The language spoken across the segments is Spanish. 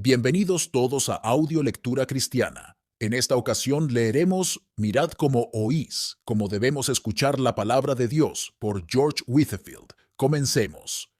Bienvenidos todos a Audio Lectura Cristiana. En esta ocasión leeremos Mirad cómo oís, cómo debemos escuchar la palabra de Dios por George Whitefield. Comencemos.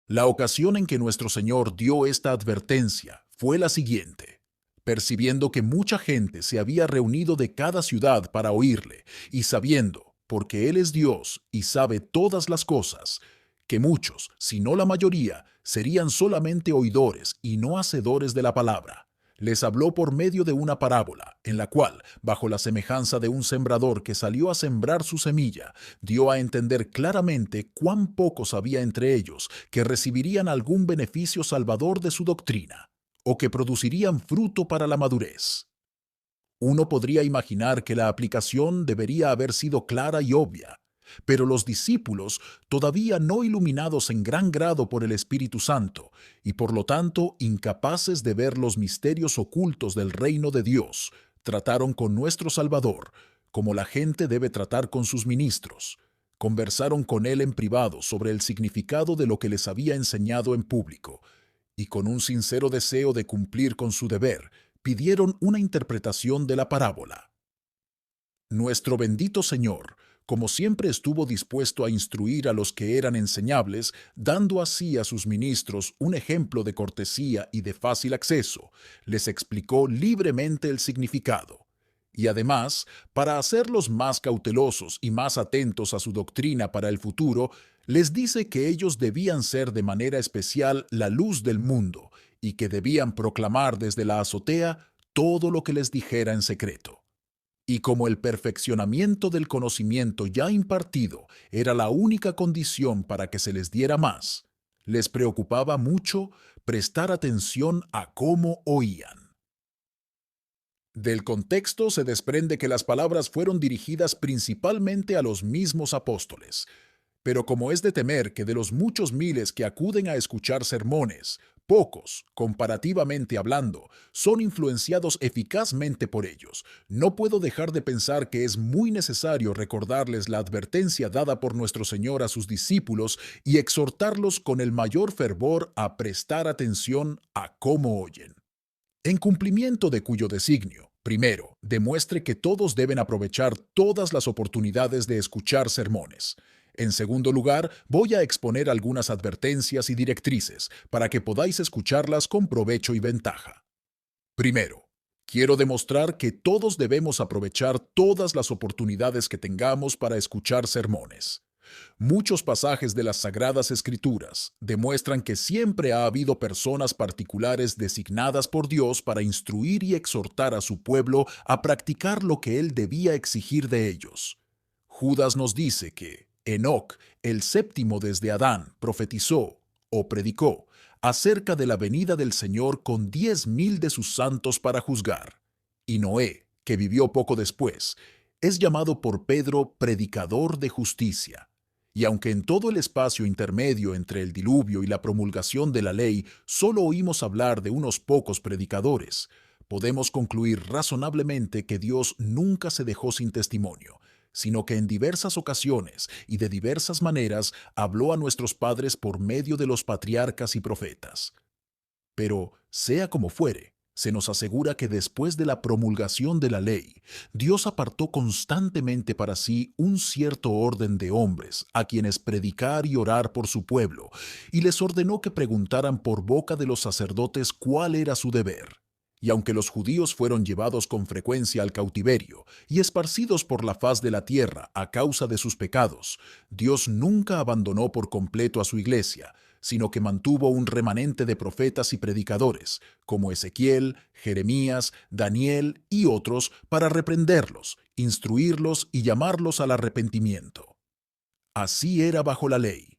La ocasión en que nuestro Señor dio esta advertencia fue la siguiente. Percibiendo que mucha gente se había reunido de cada ciudad para oírle, y sabiendo, porque Él es Dios y sabe todas las cosas, que muchos, si no la mayoría, serían solamente oidores y no hacedores de la palabra, les habló por medio de una parábola, en la cual, bajo la semejanza de un sembrador que salió a sembrar su semilla, dio a entender claramente cuán pocos había entre ellos que recibirían algún beneficio salvador de su doctrina, o que producirían fruto para la madurez. Uno podría imaginar que la aplicación debería haber sido clara y obvia, pero los discípulos, todavía no iluminados en gran grado por el Espíritu Santo, y por lo tanto incapaces de ver los misterios ocultos del reino de Dios, trataron con nuestro Salvador, como la gente debe tratar con sus ministros. Conversaron con él en privado sobre el significado de lo que les había enseñado en público, y con un sincero deseo de cumplir con su deber, pidieron una interpretación de la parábola. Nuestro bendito Señor, como siempre estuvo dispuesto a instruir a los que eran enseñables, dando así a sus ministros un ejemplo de cortesía y de fácil acceso, les explicó libremente el significado. Y además, para hacerlos más cautelosos y más atentos a su doctrina para el futuro, les dice que ellos debían ser de manera especial la luz del mundo y que debían proclamar desde la azotea todo lo que les dijera en secreto. Y como el perfeccionamiento del conocimiento ya impartido era la única condición para que se les diera más, les preocupaba mucho prestar atención a cómo oían. Del contexto se desprende que las palabras fueron dirigidas principalmente a los mismos apóstoles, pero como es de temer que de los muchos miles que acuden a escuchar sermones, pocos, comparativamente hablando, son influenciados eficazmente por ellos, no puedo dejar de pensar que es muy necesario recordarles la advertencia dada por nuestro Señor a sus discípulos y exhortarlos con el mayor fervor a prestar atención a cómo oyen. En cumplimiento de cuyo designio, primero, demuestre que todos deben aprovechar todas las oportunidades de escuchar sermones. En segundo lugar, voy a exponer algunas advertencias y directrices para que podáis escucharlas con provecho y ventaja. Primero, quiero demostrar que todos debemos aprovechar todas las oportunidades que tengamos para escuchar sermones. Muchos pasajes de las Sagradas Escrituras demuestran que siempre ha habido personas particulares designadas por Dios para instruir y exhortar a su pueblo a practicar lo que Él debía exigir de ellos. Judas nos dice que Enoc, el séptimo desde Adán, profetizó o predicó acerca de la venida del Señor con 10,000 de sus santos para juzgar. Y Noé, que vivió poco después, es llamado por Pedro predicador de justicia. Y aunque en todo el espacio intermedio entre el diluvio y la promulgación de la ley solo oímos hablar de unos pocos predicadores, podemos concluir razonablemente que Dios nunca se dejó sin testimonio, sino que en diversas ocasiones y de diversas maneras habló a nuestros padres por medio de los patriarcas y profetas. Pero, sea como fuere, se nos asegura que después de la promulgación de la ley, Dios apartó constantemente para sí un cierto orden de hombres a quienes predicar y orar por su pueblo, y les ordenó que preguntaran por boca de los sacerdotes cuál era su deber. Y aunque los judíos fueron llevados con frecuencia al cautiverio y esparcidos por la faz de la tierra a causa de sus pecados, Dios nunca abandonó por completo a su iglesia, sino que mantuvo un remanente de profetas y predicadores, como Ezequiel, Jeremías, Daniel y otros, para reprenderlos, instruirlos y llamarlos al arrepentimiento. Así era bajo la ley.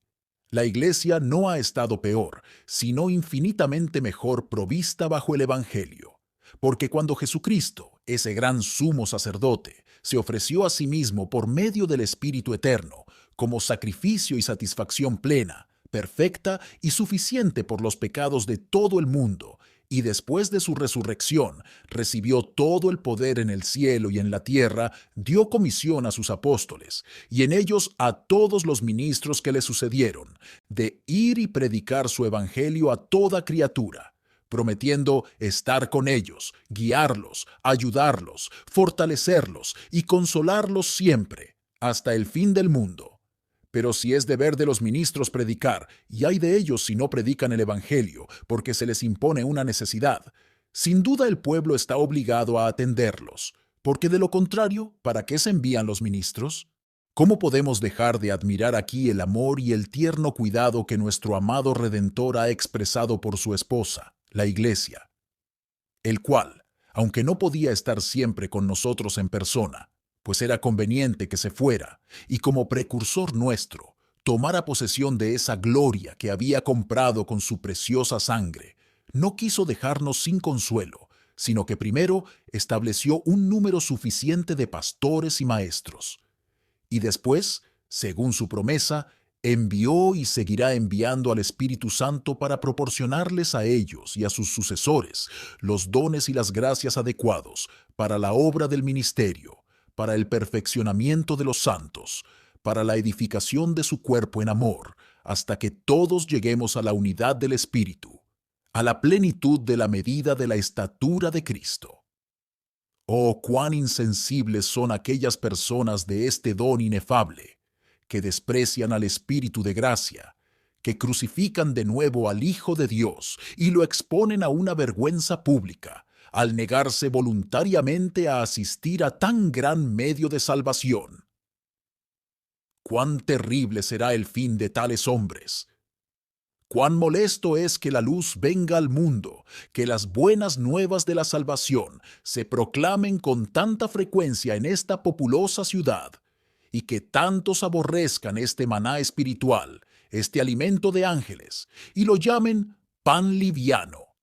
La iglesia no ha estado peor, sino infinitamente mejor provista bajo el Evangelio. Porque cuando Jesucristo, ese gran sumo sacerdote, se ofreció a sí mismo por medio del Espíritu Eterno, como sacrificio y satisfacción plena, perfecta y suficiente por los pecados de todo el mundo, y después de su resurrección recibió todo el poder en el cielo y en la tierra, dio comisión a sus apóstoles, y en ellos a todos los ministros que le sucedieron, de ir y predicar su evangelio a toda criatura, prometiendo estar con ellos, guiarlos, ayudarlos, fortalecerlos y consolarlos siempre, hasta el fin del mundo. Pero si es deber de los ministros predicar, y hay de ellos si no predican el Evangelio, porque se les impone una necesidad, sin duda el pueblo está obligado a atenderlos, porque de lo contrario, ¿para qué se envían los ministros? ¿Cómo podemos dejar de admirar aquí el amor y el tierno cuidado que nuestro amado Redentor ha expresado por su esposa, la Iglesia, el cual, aunque no podía estar siempre con nosotros en persona, pues era conveniente que se fuera, y como precursor nuestro, tomara posesión de esa gloria que había comprado con su preciosa sangre, no quiso dejarnos sin consuelo, sino que primero estableció un número suficiente de pastores y maestros, y después, según su promesa, envió y seguirá enviando al Espíritu Santo para proporcionarles a ellos y a sus sucesores los dones y las gracias adecuados para la obra del ministerio, para el perfeccionamiento de los santos, para la edificación de su cuerpo en amor, hasta que todos lleguemos a la unidad del Espíritu, a la plenitud de la medida de la estatura de Cristo. Oh, cuán insensibles son aquellas personas de este don inefable, que desprecian al Espíritu de gracia, que crucifican de nuevo al Hijo de Dios y lo exponen a una vergüenza pública, al negarse voluntariamente a asistir a tan gran medio de salvación. Cuán terrible será el fin de tales hombres. Cuán molesto es que la luz venga al mundo, que las buenas nuevas de la salvación se proclamen con tanta frecuencia en esta populosa ciudad, y que tantos aborrezcan este maná espiritual, este alimento de ángeles, y lo llamen pan liviano.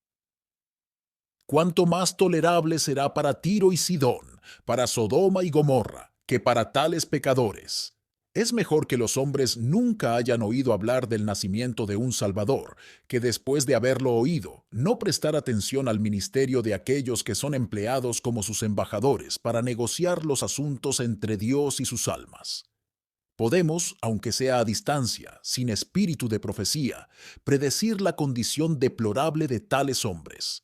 Cuánto más tolerable será para Tiro y Sidón, para Sodoma y Gomorra, que para tales pecadores. Es mejor que los hombres nunca hayan oído hablar del nacimiento de un Salvador, que después de haberlo oído, no prestar atención al ministerio de aquellos que son empleados como sus embajadores para negociar los asuntos entre Dios y sus almas. Podemos, aunque sea a distancia, sin espíritu de profecía, predecir la condición deplorable de tales hombres.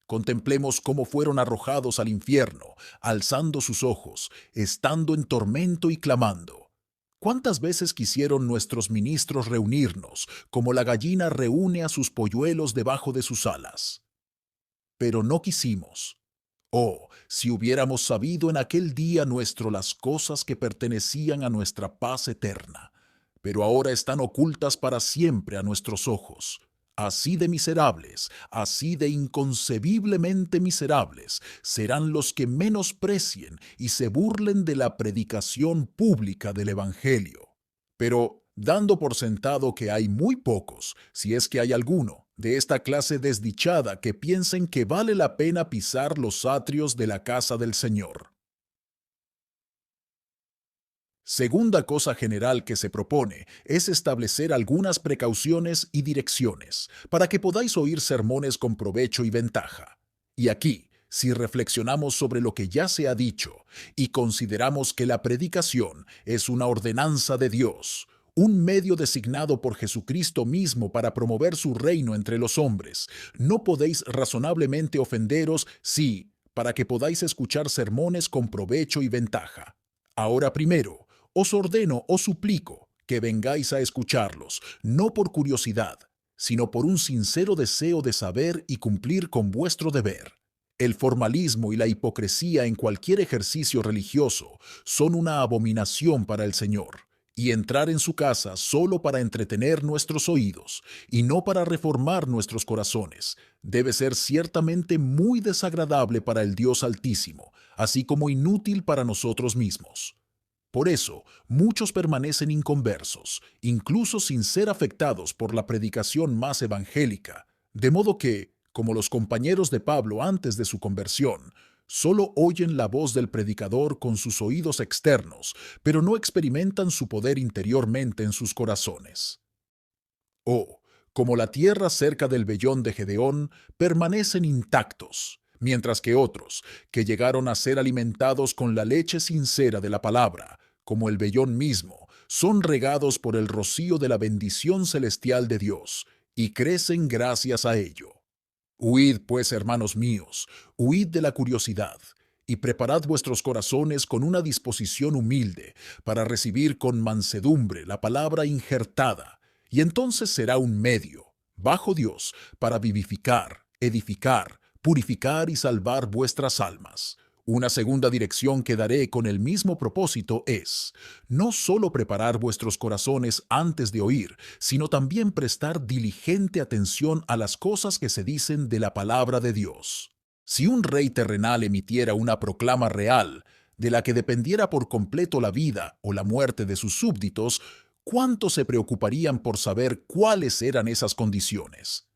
Contemplemos cómo fueron arrojados al infierno, alzando sus ojos, estando en tormento y clamando. ¿Cuántas veces quisieron nuestros ministros reunirnos, como la gallina reúne a sus polluelos debajo de sus alas? Pero no quisimos. Oh, si hubiéramos sabido en aquel día nuestro las cosas que pertenecían a nuestra paz eterna, pero ahora están ocultas para siempre a nuestros ojos. Así de miserables, así de inconcebiblemente miserables, serán los que menosprecien y se burlen de la predicación pública del Evangelio. Pero, dando por sentado que hay muy pocos, si es que hay alguno, de esta clase desdichada que piensen que vale la pena pisar los atrios de la casa del Señor. Segunda cosa general que se propone es establecer algunas precauciones y direcciones para que podáis oír sermones con provecho y ventaja. Y aquí, si reflexionamos sobre lo que ya se ha dicho y consideramos que la predicación es una ordenanza de Dios, un medio designado por Jesucristo mismo para promover su reino entre los hombres, no podéis razonablemente ofenderos si, para que podáis escuchar sermones con provecho y ventaja. Ahora primero, os ordeno o suplico que vengáis a escucharlos, no por curiosidad, sino por un sincero deseo de saber y cumplir con vuestro deber. El formalismo y la hipocresía en cualquier ejercicio religioso son una abominación para el Señor, y entrar en su casa solo para entretener nuestros oídos y no para reformar nuestros corazones debe ser ciertamente muy desagradable para el Dios Altísimo, así como inútil para nosotros mismos. Por eso, muchos permanecen inconversos, incluso sin ser afectados por la predicación más evangélica, de modo que, como los compañeros de Pablo antes de su conversión, solo oyen la voz del predicador con sus oídos externos, pero no experimentan su poder interiormente en sus corazones. O, como la tierra cerca del vellón de Gedeón, permanecen intactos, mientras que otros, que llegaron a ser alimentados con la leche sincera de la palabra, como el vellón mismo, son regados por el rocío de la bendición celestial de Dios, y crecen gracias a ello. Huid, pues, hermanos míos, huid de la curiosidad, y preparad vuestros corazones con una disposición humilde para recibir con mansedumbre la palabra injertada, y entonces será un medio, bajo Dios, para vivificar, edificar, purificar y salvar vuestras almas. Una segunda dirección que daré con el mismo propósito es, no solo preparar vuestros corazones antes de oír, sino también prestar diligente atención a las cosas que se dicen de la palabra de Dios. Si un rey terrenal emitiera una proclama real, de la que dependiera por completo la vida o la muerte de sus súbditos, ¿cuánto se preocuparían por saber cuáles eran esas condiciones?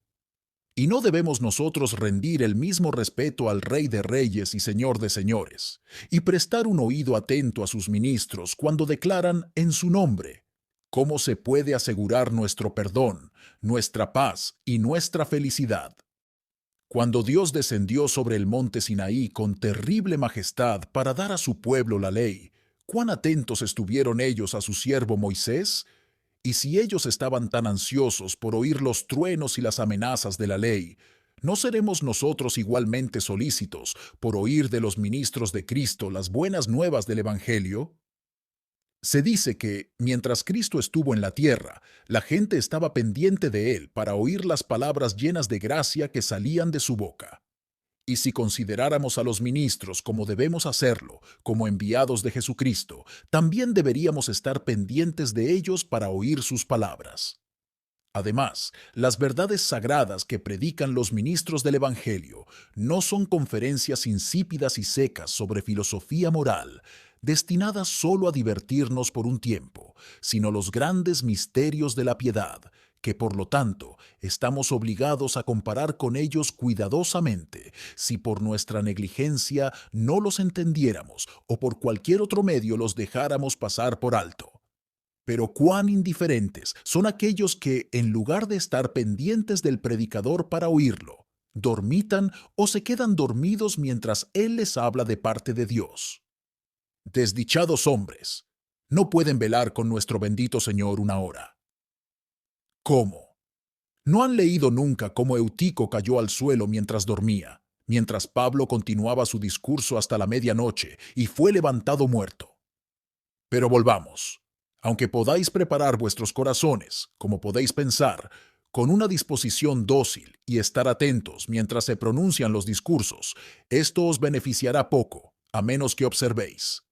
Y no debemos nosotros rendir el mismo respeto al Rey de Reyes y Señor de Señores, y prestar un oído atento a sus ministros cuando declaran en su nombre cómo se puede asegurar nuestro perdón, nuestra paz y nuestra felicidad. Cuando Dios descendió sobre el monte Sinaí con terrible majestad para dar a su pueblo la ley, ¿cuán atentos estuvieron ellos a su siervo Moisés? Y si ellos estaban tan ansiosos por oír los truenos y las amenazas de la ley, ¿no seremos nosotros igualmente solícitos por oír de los ministros de Cristo las buenas nuevas del Evangelio? Se dice que, mientras Cristo estuvo en la tierra, la gente estaba pendiente de él para oír las palabras llenas de gracia que salían de su boca. Y si consideráramos a los ministros como debemos hacerlo, como enviados de Jesucristo, también deberíamos estar pendientes de ellos para oír sus palabras. Además, las verdades sagradas que predican los ministros del Evangelio no son conferencias insípidas y secas sobre filosofía moral, destinadas solo a divertirnos por un tiempo, sino los grandes misterios de la piedad, que por lo tanto estamos obligados a comparar con ellos cuidadosamente, si por nuestra negligencia no los entendiéramos o por cualquier otro medio los dejáramos pasar por alto. Pero cuán indiferentes son aquellos que, en lugar de estar pendientes del predicador para oírlo, dormitan o se quedan dormidos mientras él les habla de parte de Dios. Desdichados hombres, no pueden velar con nuestro bendito Señor una hora. ¿Cómo? ¿No han leído nunca cómo Eutico cayó al suelo mientras dormía, mientras Pablo continuaba su discurso hasta la medianoche y fue levantado muerto? Pero volvamos. Aunque podáis preparar vuestros corazones, como podéis pensar, con una disposición dócil y estar atentos mientras se pronuncian los discursos, esto os beneficiará poco, a menos que observéis.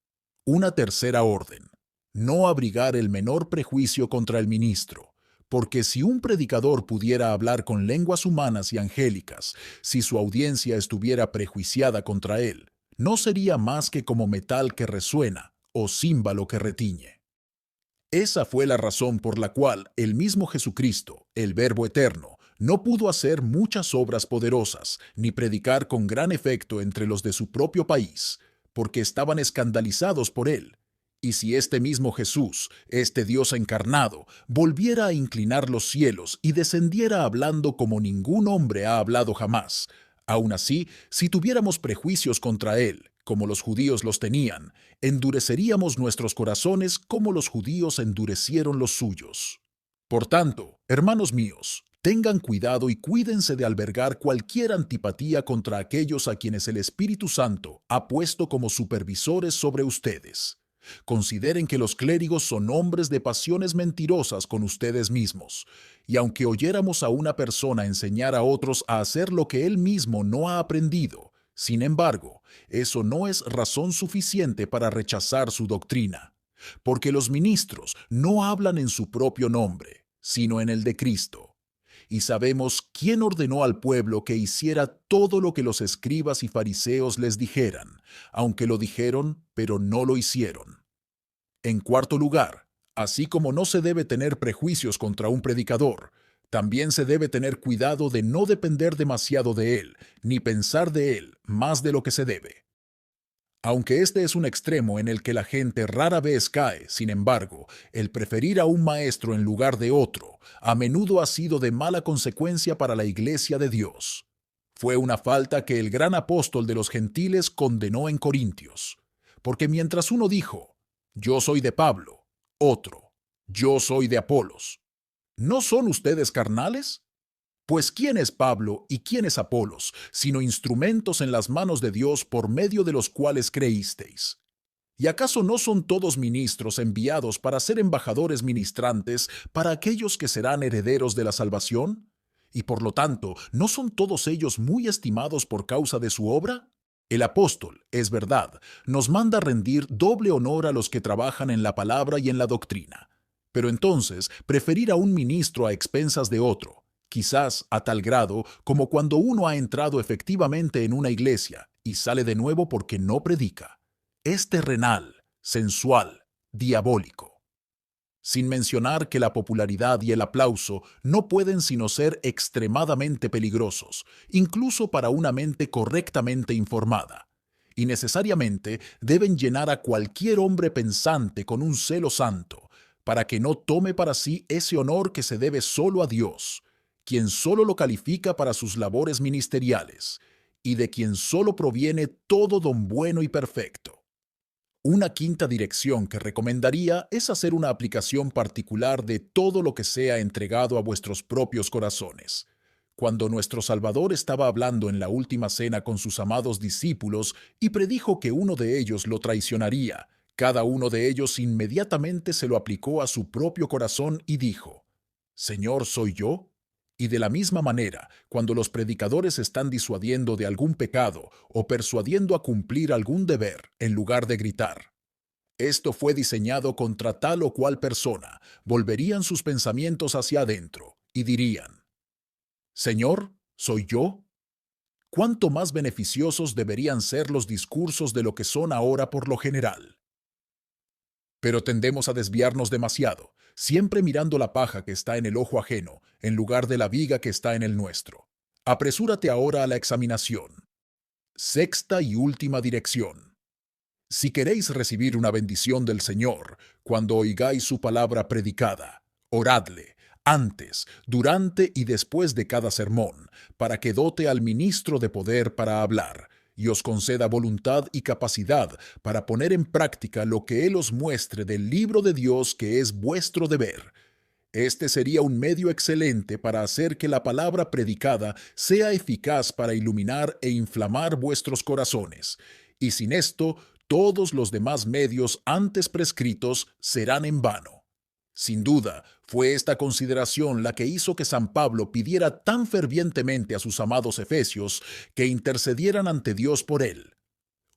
Una tercera orden: no abrigar el menor prejuicio contra el ministro, porque si un predicador pudiera hablar con lenguas humanas y angélicas, si su audiencia estuviera prejuiciada contra él, no sería más que como metal que resuena o címbalo que retiñe. Esa fue la razón por la cual el mismo Jesucristo, el Verbo eterno, no pudo hacer muchas obras poderosas, ni predicar con gran efecto entre los de su propio país, porque estaban escandalizados por él. Y si este mismo Jesús, este Dios encarnado, volviera a inclinar los cielos y descendiera hablando como ningún hombre ha hablado jamás, aun así, si tuviéramos prejuicios contra él, como los judíos los tenían, endureceríamos nuestros corazones como los judíos endurecieron los suyos. Por tanto, hermanos míos, tengan cuidado y cuídense de albergar cualquier antipatía contra aquellos a quienes el Espíritu Santo ha puesto como supervisores sobre ustedes. Consideren que los clérigos son hombres de pasiones mentirosas con ustedes mismos, y aunque oyéramos a una persona enseñar a otros a hacer lo que él mismo no ha aprendido, sin embargo, eso no es razón suficiente para rechazar su doctrina, porque los ministros no hablan en su propio nombre, sino en el de Cristo. Y sabemos quién ordenó al pueblo que hiciera todo lo que los escribas y fariseos les dijeran, aunque lo dijeron, pero no lo hicieron. En cuarto lugar, así como no se debe tener prejuicios contra un predicador, también se debe tener cuidado de no depender demasiado de él, ni pensar de él más de lo que se debe. Aunque este es un extremo en el que la gente rara vez cae, sin embargo, el preferir a un maestro en lugar de otro a menudo ha sido de mala consecuencia para la Iglesia de Dios. Fue una falta que el gran apóstol de los gentiles condenó en Corintios, porque mientras uno dijo, yo soy de Pablo, otro, yo soy de Apolos, ¿no son ustedes carnales? Pues ¿quién es Pablo y quién es Apolos, sino instrumentos en las manos de Dios por medio de los cuales creísteis? ¿Y acaso no son todos ministros enviados para ser embajadores ministrantes para aquellos que serán herederos de la salvación? Y por lo tanto, ¿no son todos ellos muy estimados por causa de su obra? El apóstol, es verdad, nos manda rendir doble honor a los que trabajan en la palabra y en la doctrina. Pero entonces, preferir a un ministro a expensas de otro, quizás a tal grado como cuando uno ha entrado efectivamente en una iglesia y sale de nuevo porque no predica, es terrenal, sensual, diabólico. Sin mencionar que la popularidad y el aplauso no pueden sino ser extremadamente peligrosos, incluso para una mente correctamente informada, y necesariamente deben llenar a cualquier hombre pensante con un celo santo, para que no tome para sí ese honor que se debe solo a Dios, quien solo lo califica para sus labores ministeriales, y de quien solo proviene todo don bueno y perfecto. Una quinta dirección que recomendaría es hacer una aplicación particular de todo lo que sea entregado a vuestros propios corazones. Cuando nuestro Salvador estaba hablando en la última cena con sus amados discípulos y predijo que uno de ellos lo traicionaría, cada uno de ellos inmediatamente se lo aplicó a su propio corazón y dijo: «Señor, ¿soy yo?». Y de la misma manera, cuando los predicadores están disuadiendo de algún pecado o persuadiendo a cumplir algún deber, en lugar de gritar: «Esto fue diseñado contra tal o cual persona», volverían sus pensamientos hacia adentro y dirían: «Señor, ¿soy yo?». ¿Cuánto más beneficiosos deberían ser los discursos de lo que son ahora por lo general? Pero tendemos a desviarnos demasiado, siempre mirando la paja que está en el ojo ajeno, en lugar de la viga que está en el nuestro. Apresúrate ahora a la examinación. Sexta y última dirección. Si queréis recibir una bendición del Señor, cuando oigáis su palabra predicada, oradle, antes, durante y después de cada sermón, para que dote al ministro de poder para hablar, y os conceda voluntad y capacidad para poner en práctica lo que Él os muestre del libro de Dios que es vuestro deber. Este sería un medio excelente para hacer que la palabra predicada sea eficaz para iluminar e inflamar vuestros corazones, y sin esto, todos los demás medios antes prescritos serán en vano. Sin duda, fue esta consideración la que hizo que San Pablo pidiera tan fervientemente a sus amados efesios que intercedieran ante Dios por él,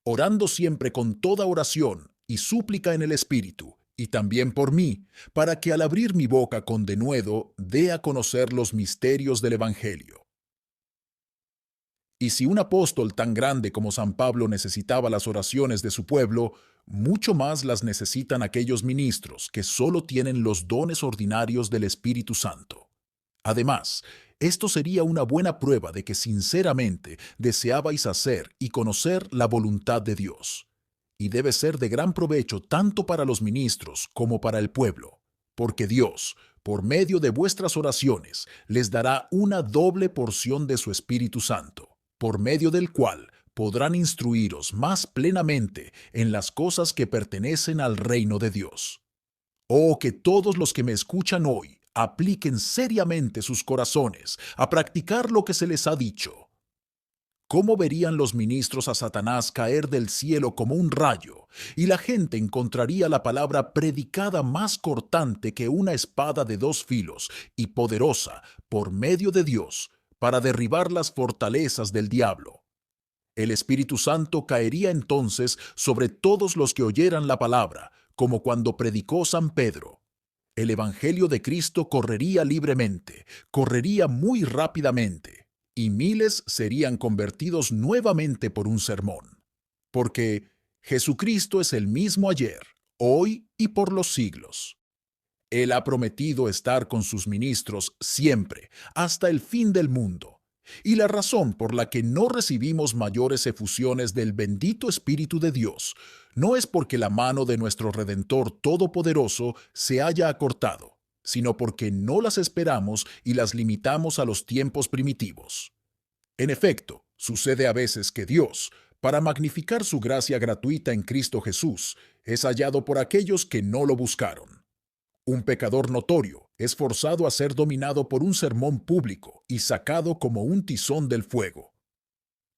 orando siempre con toda oración y súplica en el Espíritu, y también por mí, para que al abrir mi boca con denuedo dé a conocer los misterios del Evangelio. Y si un apóstol tan grande como San Pablo necesitaba las oraciones de su pueblo, mucho más las necesitan aquellos ministros que solo tienen los dones ordinarios del Espíritu Santo. Además, esto sería una buena prueba de que sinceramente deseabais hacer y conocer la voluntad de Dios. Y debe ser de gran provecho tanto para los ministros como para el pueblo, porque Dios, por medio de vuestras oraciones, les dará una doble porción de su Espíritu Santo, por medio del cual podrán instruiros más plenamente en las cosas que pertenecen al reino de Dios. Oh, que todos los que me escuchan hoy apliquen seriamente sus corazones a practicar lo que se les ha dicho. ¿Cómo verían los ministros a Satanás caer del cielo como un rayo, y la gente encontraría la palabra predicada más cortante que una espada de dos filos y poderosa por medio de Dios para derribar las fortalezas del diablo? El Espíritu Santo caería entonces sobre todos los que oyeran la palabra, como cuando predicó San Pedro. El Evangelio de Cristo correría libremente, correría muy rápidamente, y miles serían convertidos nuevamente por un sermón. Porque Jesucristo es el mismo ayer, hoy y por los siglos. Él ha prometido estar con sus ministros siempre, hasta el fin del mundo. Y la razón por la que no recibimos mayores efusiones del bendito Espíritu de Dios no es porque la mano de nuestro Redentor Todopoderoso se haya acortado, sino porque no las esperamos y las limitamos a los tiempos primitivos. En efecto, sucede a veces que Dios, para magnificar su gracia gratuita en Cristo Jesús, es hallado por aquellos que no lo buscaron. Un pecador notorio es forzado a ser dominado por un sermón público y sacado como un tizón del fuego.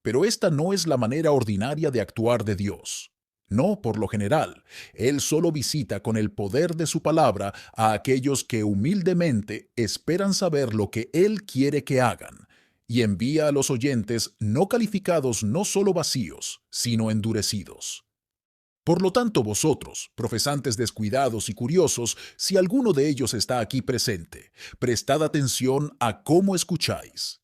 Pero esta no es la manera ordinaria de actuar de Dios. No, por lo general, Él solo visita con el poder de su palabra a aquellos que humildemente esperan saber lo que Él quiere que hagan, y envía a los oyentes no calificados no solo vacíos, sino endurecidos. Por lo tanto, vosotros, profesantes descuidados y curiosos, si alguno de ellos está aquí presente, prestad atención a cómo escucháis.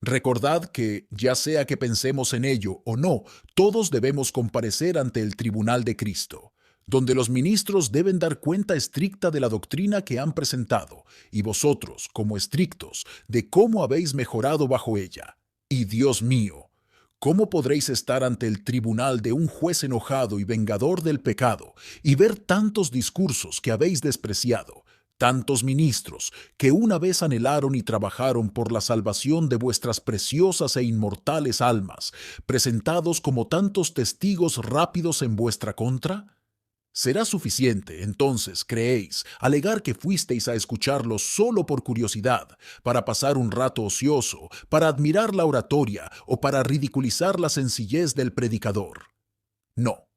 Recordad que, ya sea que pensemos en ello o no, todos debemos comparecer ante el tribunal de Cristo, donde los ministros deben dar cuenta estricta de la doctrina que han presentado, y vosotros, como estrictos, de cómo habéis mejorado bajo ella. Y Dios mío, ¿cómo podréis estar ante el tribunal de un juez enojado y vengador del pecado y ver tantos discursos que habéis despreciado, tantos ministros que una vez anhelaron y trabajaron por la salvación de vuestras preciosas e inmortales almas, presentados como tantos testigos rápidos en vuestra contra? ¿Será suficiente, entonces, creéis, alegar que fuisteis a escucharlos solo por curiosidad, para pasar un rato ocioso, para admirar la oratoria o para ridiculizar la sencillez del predicador? No.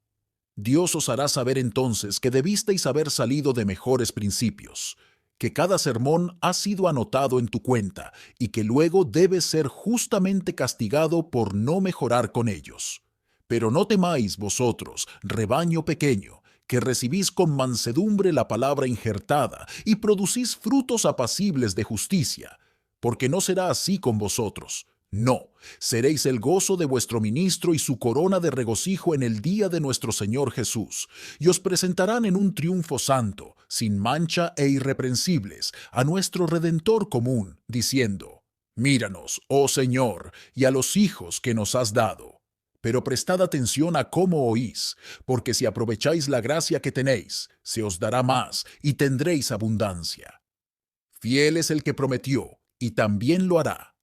Dios os hará saber entonces que debisteis haber salido de mejores principios, que cada sermón ha sido anotado en tu cuenta y que luego debes ser justamente castigado por no mejorar con ellos. Pero no temáis vosotros, rebaño pequeño, que recibís con mansedumbre la palabra injertada y producís frutos apacibles de justicia, porque no será así con vosotros. No, seréis el gozo de vuestro ministro y su corona de regocijo en el día de nuestro Señor Jesús, y os presentarán en un triunfo santo, sin mancha e irreprensibles, a nuestro Redentor común, diciendo: Míranos, oh Señor, y a los hijos que nos has dado. Pero prestad atención a cómo oís, porque si aprovecháis la gracia que tenéis, se os dará más y tendréis abundancia. Fiel es el que prometió, y también lo hará.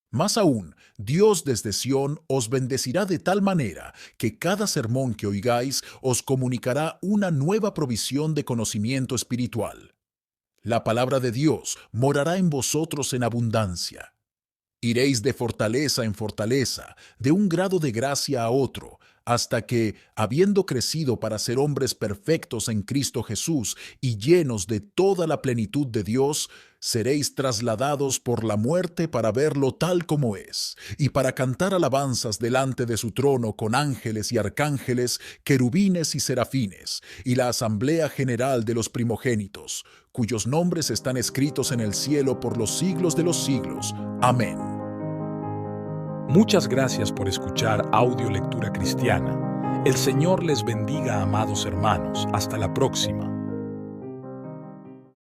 Más aún, Dios desde Sión os bendecirá de tal manera que cada sermón que oigáis os comunicará una nueva provisión de conocimiento espiritual. La palabra de Dios morará en vosotros en abundancia. Iréis de fortaleza en fortaleza, de un grado de gracia a otro, hasta que, habiendo crecido para ser hombres perfectos en Cristo Jesús y llenos de toda la plenitud de Dios, seréis trasladados por la muerte para verlo tal como es, y para cantar alabanzas delante de su trono con ángeles y arcángeles, querubines y serafines, y la asamblea general de los primogénitos, cuyos nombres están escritos en el cielo por los siglos de los siglos. Amén. Muchas gracias por escuchar Audio Lectura Cristiana. El Señor les bendiga, amados hermanos. Hasta la próxima.